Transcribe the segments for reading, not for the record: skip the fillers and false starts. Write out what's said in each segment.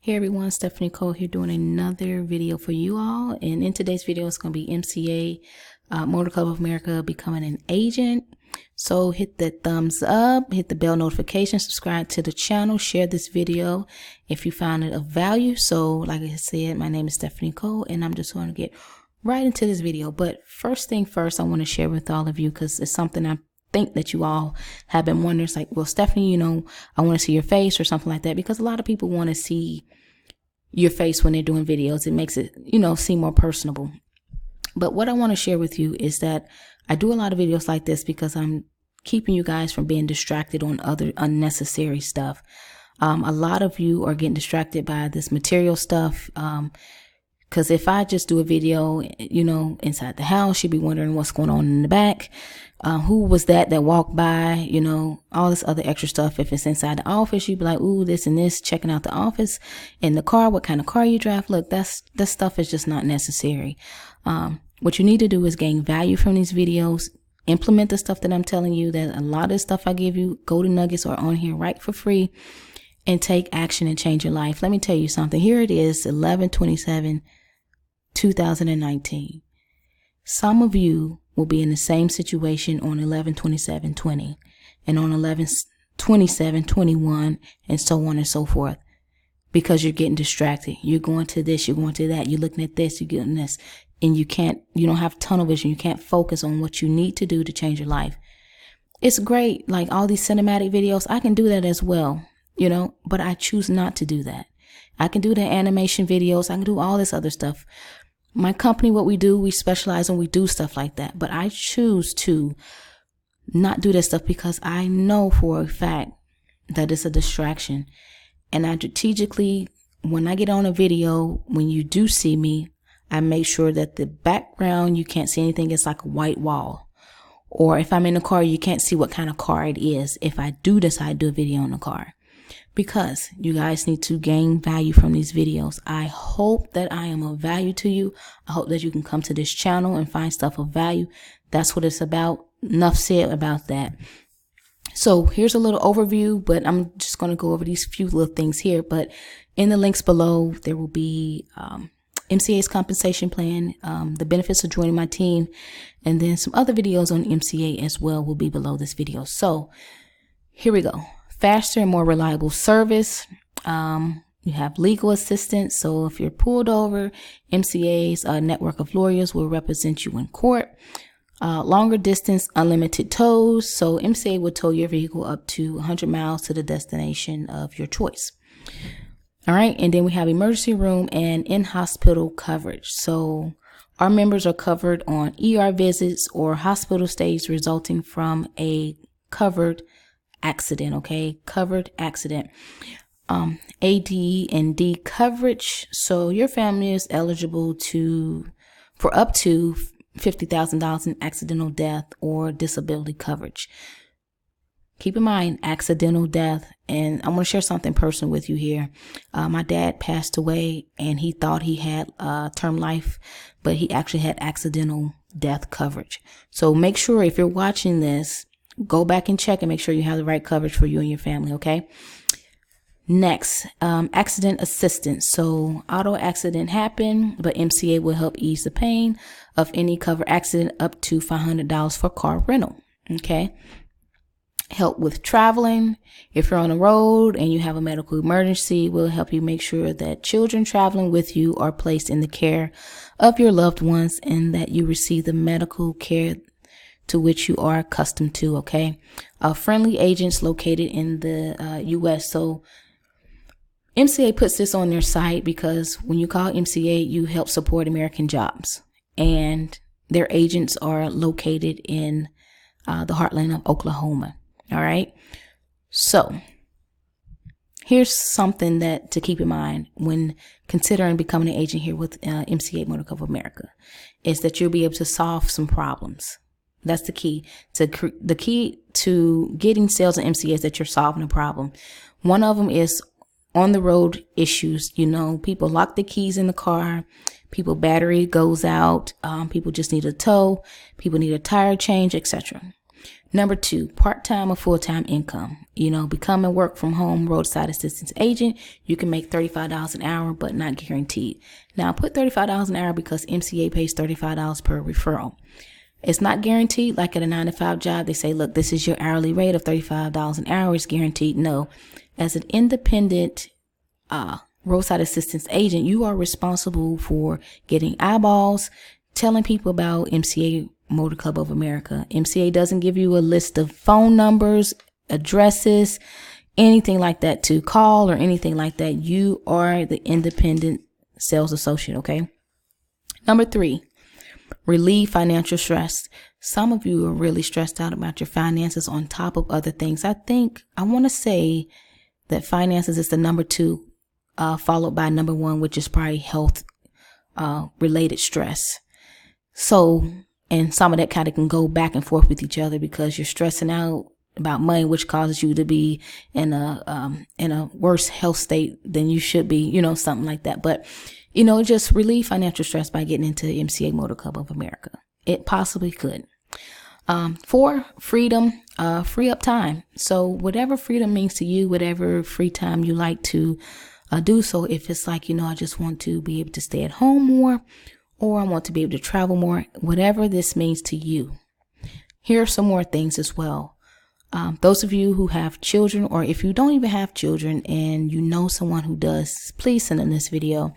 Hey everyone, Stephanie Cole here doing another video for you all. And in today's video, it's going to be MCA Motor Club of America becoming an agent. So hit that thumbs up, hit the bell notification, subscribe to the channel, share this video if you found it of value. So like I said, my name is Stephanie Cole and I'm just going to get right into this video. But first thing first, I want to share with all of you because it's something I think that you all have been wondering. It's like, well, Stephanie, I want to see your face or something like that, because a lot of people want to see your face when they're doing videos. It makes it, seem more personable. But what I want to share with you is that I do a lot of videos like this because I'm keeping you guys from being distracted on other unnecessary stuff. A lot of you are getting distracted by this material stuff. Because if I just do a video, inside the house, you'd be wondering what's going on in the back. Who was that walked by, all this other extra stuff. If it's inside the office, you'd be like, ooh, this and this, checking out the office. In the car, what kind of car you drive. Look, that stuff is just not necessary. What you need to do is gain value from these videos. Implement the stuff that I'm telling you. That a lot of the stuff I give you, golden nuggets, are on here right for free. And take action and change your life. Let me tell you something. Here it is, 11/27/2019. Some of you will be in the same situation on 11/27/20 and on 11/27/21 and so on and so forth, because you're getting distracted. You're going to this, you're going to that, you're looking at this, you're getting this, and you don't have tunnel vision. You can't focus on what you need to do to change your life. It's great, like all these cinematic videos, I can do that as well, but I choose not to do that. I can do the animation videos, I can do all this other stuff. My company, what we do, we specialize and we do stuff like that. But I choose to not do this stuff because I know for a fact that it's a distraction. And I strategically, when I get on a video, when you do see me, I make sure that the background, you can't see anything. It's like a white wall. Or if I'm in a car, you can't see what kind of car it is. If I do decide to do a video in the car. Because you guys need to gain value from these videos. I hope that I am of value to you. I hope that you can come to this channel and find stuff of value. That's what it's about. Enough said about that. So here's a little overview, but I'm just going to go over these few little things here. But in the links below, there will be MCA's compensation plan, the benefits of joining my team, and then some other videos on MCA as well will be below this video. So here we go. Faster and more reliable service. You have legal assistance. So if you're pulled over, MCA's network of lawyers will represent you in court. Longer distance, unlimited tows. So MCA will tow your vehicle up to 100 miles to the destination of your choice. All right. And then we have emergency room and in-hospital coverage. So our members are covered on ER visits or hospital stays resulting from a covered accident. Okay, covered accident. AD&D coverage. So your family is eligible for up to $50,000 in accidental death or disability coverage. Keep in mind, accidental death. And I'm going to share something personal with you here. My dad passed away and he thought he had term life, but he actually had accidental death coverage. So make sure if you're watching this, go back and check and make sure you have the right coverage for you and your family, okay? Next, accident assistance. So auto accident happened, but MCA will help ease the pain of any covered accident up to $500 for car rental, okay? Help with traveling. If you're on the road and you have a medical emergency, we'll help you make sure that children traveling with you are placed in the care of your loved ones and that you receive the medical care to which you are accustomed to, okay? Friendly agents located in the U.S. So MCA puts this on their site because when you call MCA, you help support American jobs. And their agents are located in the heartland of Oklahoma, all right? So here's something that to keep in mind when considering becoming an agent here with MCA Motor Club of America is that you'll be able to solve some problems. That's the key. The key to getting sales in MCA is that you're solving a problem. One of them is on the road issues. People lock the keys in the car. People battery goes out. People just need a tow. People need a tire change, etc. Number 2, part-time or full-time income. Become a work from home roadside assistance agent. You can make $35 an hour, but not guaranteed. Now, I put $35 an hour because MCA pays $35 per referral. It's not guaranteed like at a 9-to-5 job. They say, look, this is your hourly rate of $35 an hour. It's guaranteed. No. As an independent roadside assistance agent, you are responsible for getting eyeballs, telling people about MCA Motor Club of America. MCA doesn't give you a list of phone numbers, addresses, anything like that to call or anything like that. You are the independent sales associate, okay? Number 3, relieve financial stress. Some of you are really stressed out about your finances on top of other things. I want to say that finances is the number 2, followed by number 1, which is probably health related stress. So, and some of that kind of can go back and forth with each other because you're stressing out about money, which causes you to be in a worse health state than you should be, something like that. But, just relieve financial stress by getting into MCA Motor Club of America. It possibly could. 4, freedom, free up time. So whatever freedom means to you, whatever free time you like to do. So if it's like, I just want to be able to stay at home more, or I want to be able to travel more, whatever this means to you. Here are some more things as well. Those of you who have children, or if you don't even have children and you know someone who does, please send in this video.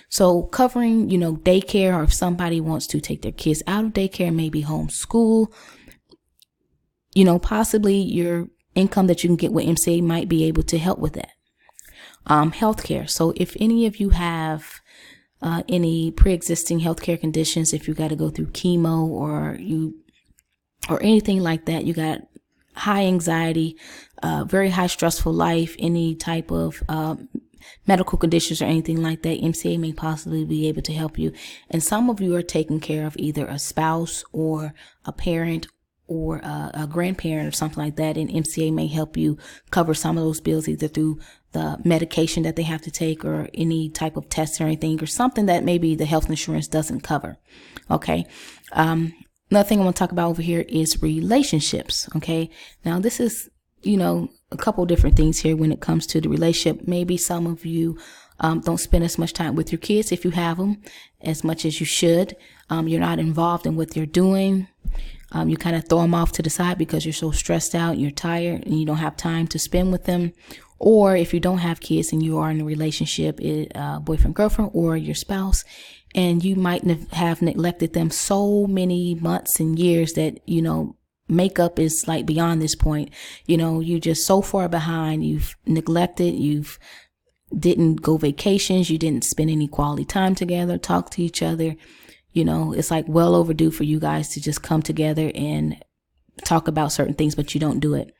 So covering, daycare, or if somebody wants to take their kids out of daycare, maybe homeschool, possibly your income that you can get with MCA might be able to help with that. Healthcare. So if any of you have any pre-existing healthcare conditions, if you got to go through chemo or anything like that, you got high anxiety, very high stressful life, any type of medical conditions or anything like that, MCA may possibly be able to help you. And some of you are taking care of either a spouse or a parent or a grandparent or something like that, and MCA may help you cover some of those bills either through the medication that they have to take or any type of test or anything, or something that maybe the health insurance doesn't cover. Okay. Another thing I want to talk about over here is relationships. Okay. Now this is, a couple different things here when it comes to the relationship. Maybe some of you don't spend as much time with your kids, if you have them, as much as you should. You're not involved in what they're doing. You kind of throw them off to the side because you're so stressed out, you're tired, and you don't have time to spend with them. Or if you don't have kids and you are in a relationship, boyfriend, girlfriend, or your spouse, and you might have neglected them so many months and years that, makeup is like beyond this point. You're just so far behind. You've neglected, you've didn't go vacations, you didn't spend any quality time together, talk to each other. It's like well overdue for you guys to just come together and talk about certain things, but you don't do it.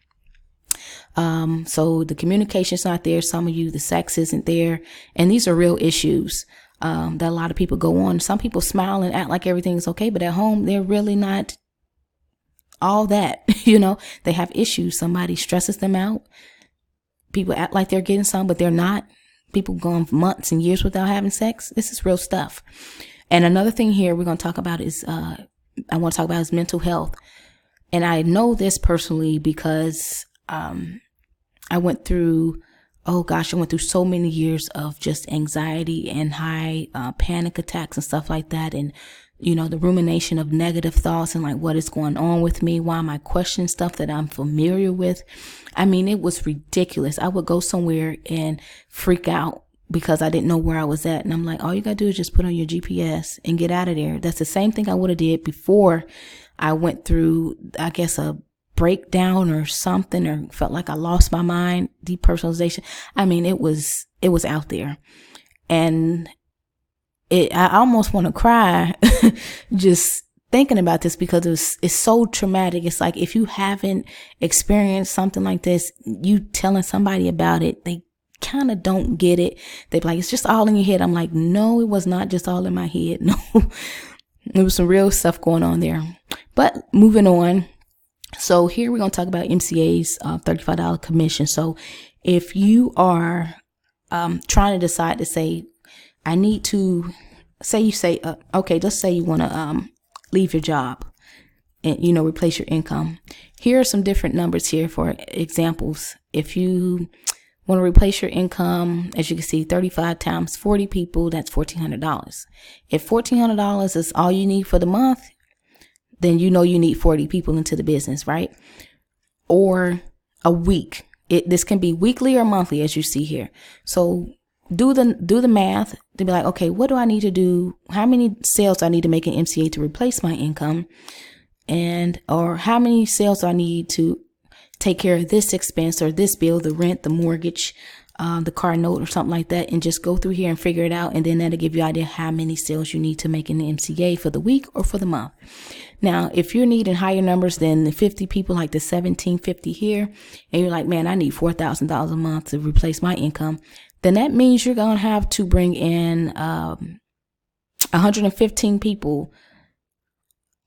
So the communication's not there. Some of you, the sex isn't there. And these are real issues that a lot of people go on. Some people smile and act like everything's okay, but at home, they're really not all that. They have issues. Somebody stresses them out. People act like they're getting some, but they're not. People go months and years without having sex. This is real stuff. And another thing here we're going to talk about is, mental health. And I know this personally because I went through so many years of just anxiety and high panic attacks and stuff like that. And, the rumination of negative thoughts and like, what is going on with me? Why am I questioning stuff that I'm familiar with? I mean, it was ridiculous. I would go somewhere and freak out because I didn't know where I was at. And I'm like, all you got to do is just put on your GPS and get out of there. That's the same thing I would have did before I went through, I guess, a breakdown or something, or felt like I lost my mind, depersonalization. I mean, it was out there. And I almost want to cry just thinking about this because it's so traumatic. It's like, if you haven't experienced something like this, you telling somebody about it, they kind of don't get it. They're like, it's just all in your head. I'm like, no, it was not just all in my head. No, there was some real stuff going on there. But moving on. So here we're going to talk about MCA's $35 commission. So if you are trying to decide to say, I need to, okay, let's say you want to leave your job. and, you know, replace your income. Here are some different numbers here for examples. If you want to replace your income, as you can see, 35 times 40 people, that's $1,400. If $1,400 is all you need for the month, then you know you need 40 people into the business, right? Or a week. This can be weekly or monthly, as you see here. So do the math to be like, okay, what do I need to do? How many sales do I need to make in MCA to replace my income? Or how many sales do I need to take care of this expense or this bill, the rent, the mortgage, the car note or something like that, and just go through here and figure it out. And then that'll give you an idea how many sales you need to make in the MCA for the week or for the month. Now, if you're needing higher numbers than the 50 people, like the 1750 here, and you're like, man, I need $4,000 a month to replace my income, then that means you're going to have to bring in 115 people,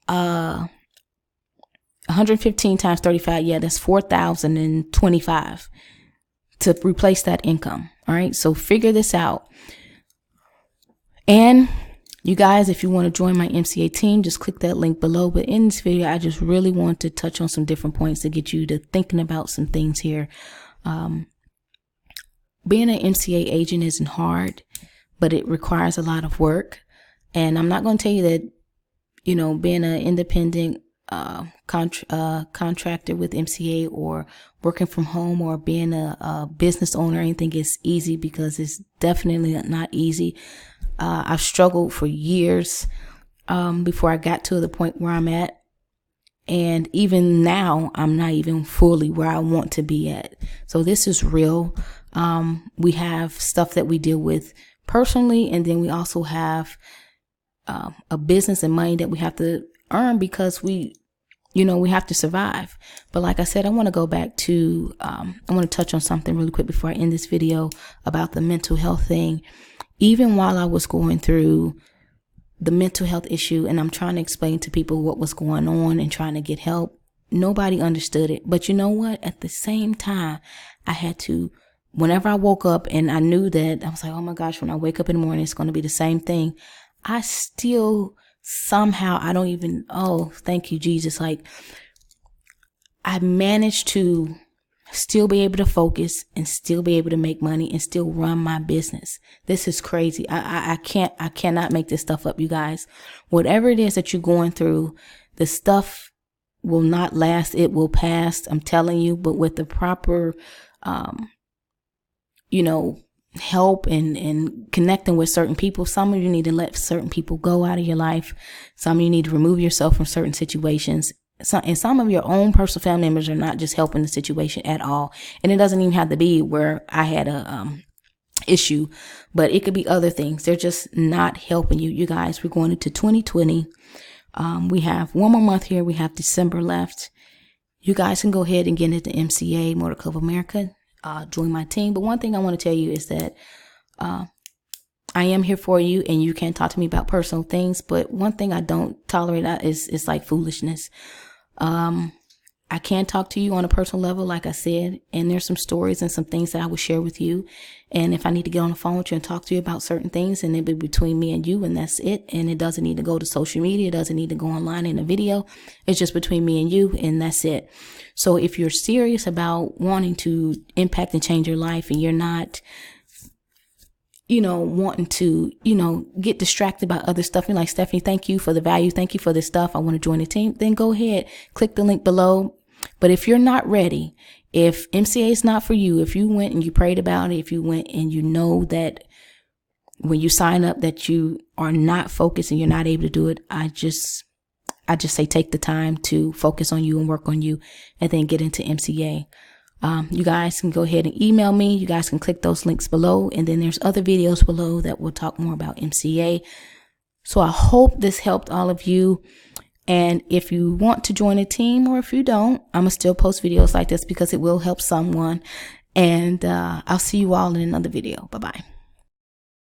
115 times 35. Yeah, that's 4,025 to replace that income. All right. So figure this out. And you guys, if you want to join my MCA team, just click that link below. But in this video, I just really want to touch on some different points to get you to thinking about some things here. Being an MCA agent isn't hard, but it requires a lot of work. And I'm not going to tell you that, you know, being an independent contractor with MCA or working from home or being a business owner or anything is easy, because it's definitely not easy. I've struggled for years before I got to the point where I'm at. And even now, I'm not even fully where I want to be at. So this is real. We have stuff that we deal with personally, and then we also have a business and money that we have to earn because we have to survive. But like I said, I want to go back to, I want to touch on something really quick before I end this video about the mental health thing. Even while I was going through the mental health issue and I'm trying to explain to people what was going on and trying to get help, nobody understood it. But you know what? At the same time, I had to, whenever I woke up and I knew that, I was like, oh my gosh, when I wake up in the morning, it's going to be the same thing. I still somehow, thank you, Jesus. Like, I managed to still be able to focus and still be able to make money and still run my business. This is crazy. I cannot make this stuff up, you guys. Whatever it is that you're going through, the stuff will not last. It will pass. I'm telling you, but with the proper, help and connecting with certain people. Some of you need to let certain people go out of your life. Some of you need to remove yourself from certain situations. And some of your own personal family members are not just helping the situation at all. And it doesn't even have to be where I had a issue, but it could be other things. They're just not helping you. You guys, we're going into 2020. We have one more month here. We have December left. You guys can go ahead and get into MCA, Motor Club of America. Join my team. But one thing I want to tell you is that I am here for you, and you can talk to me about personal things. But one thing I don't tolerate is like foolishness. I can talk to you on a personal level, like I said, and there's some stories and some things that I will share with you. And if I need to get on the phone with you and talk to you about certain things, and it'll be between me and you, and that's it. And it doesn't need to go to social media. It doesn't need to go online in a video. It's just between me and you, and that's it. So if you're serious about wanting to impact and change your life, and you're not, wanting to, get distracted by other stuff, you're like, Stephanie, thank you for the value. Thank you for this stuff. I want to join the team. Then go ahead, click the link below. But if you're not ready, if MCA is not for you, if you went and you prayed about it, if you went and you know that when you sign up that you are not focused and you're not able to do it, I just say take the time to focus on you and work on you, and then get into MCA. You guys can go ahead and email me. You guys can click those links below, and then there's other videos below that will talk more about MCA. So I hope this helped all of you. And if you want to join a team, or if you don't, I'm going to still post videos like this because it will help someone. And I'll see you all in another video. Bye-bye.